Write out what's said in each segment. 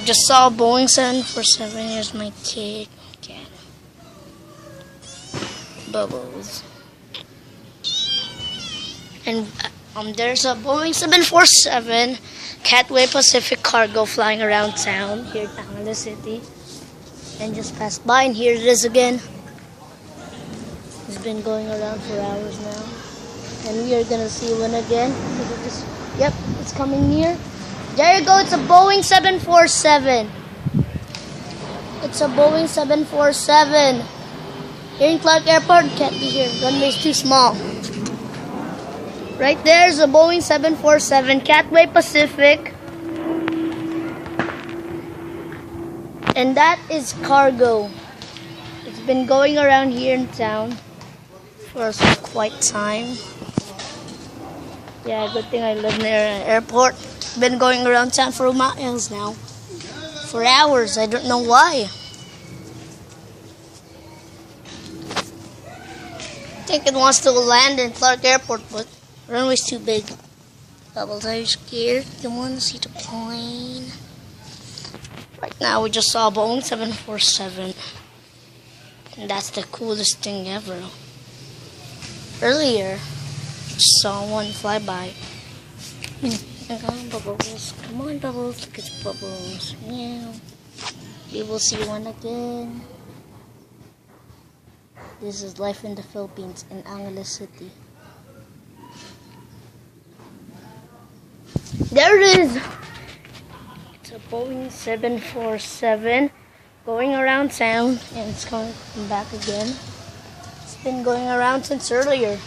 Just saw a Boeing 747. Here's my cat. Bubbles. And there's a Boeing 747 Cathay Pacific cargo flying around town here in Angeles City. And just passed by, and here it is again. It's been going around for hours now. And we are gonna see one again. Yep, it's coming near. There you go, it's a Boeing 747. It's a Boeing 747. Here in Clark Airport, can't be here. Runway's too small. Right there's a Boeing 747 Cathay Pacific. And that is cargo. It's been going around here in town for quite time. Yeah, good thing I live near an airport. Been going around town for miles now. For hours, I don't know why. I think it wants to land in Clark Airport, but the runway's too big. Bubbles, are you scared? You want to see the plane? Right now, we just saw a Boeing 747. And that's the coolest thing ever. Earlier, saw one fly by. Come on, Bubbles. Come on, Bubbles. Look at Bubbles. Meow. We will see one again. This is life in the Philippines in Angeles City. There it is. It's a Boeing 747 going around town, and it's coming back again. It's been going around since earlier.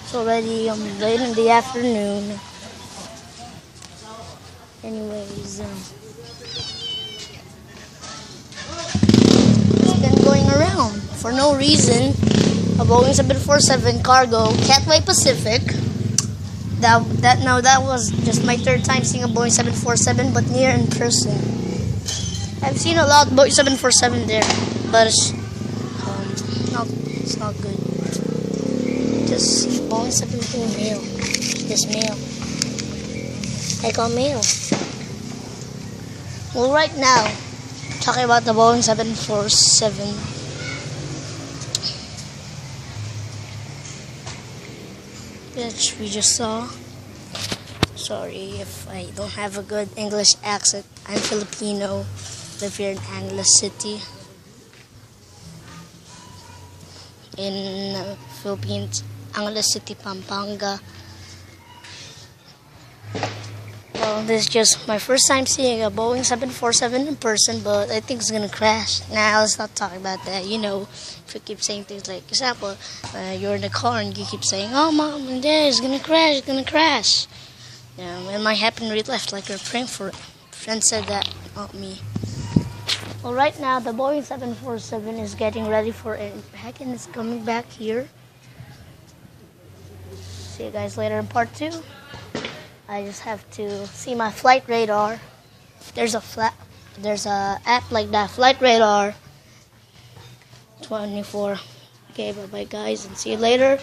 It's already late in the afternoon. Anyways, it's been going around for no reason. A Boeing 747 cargo, Cathay Pacific. That was just my third time seeing a Boeing 747, but near in person. I've seen a lot of Boeing 747 there, but it's not good. Just see Boeing 747 mail. This mail. I got mail. Well, right now, talking about the Boeing 747. Which we just saw. Sorry if I don't have a good English accent. I'm Filipino. Live here in Angeles City. In Philippines, Angeles City, Pampanga. Well, this is just my first time seeing a Boeing 747 in person, but I think it's gonna crash. Nah, let's not talk about that. You know, if you keep saying things like, example, you're in the car and you keep saying, "Oh, Mom and Dad, it's gonna crash, it's gonna crash." It might happen in real life, like you're praying for it. Friend said that, not me. Well, right now, the Boeing 747 is getting ready for impact, and it's coming back here. See you guys later in part 2. I just have to see my flight radar. There's a app like that, flight radar 24. Okay, bye bye guys, and see you later.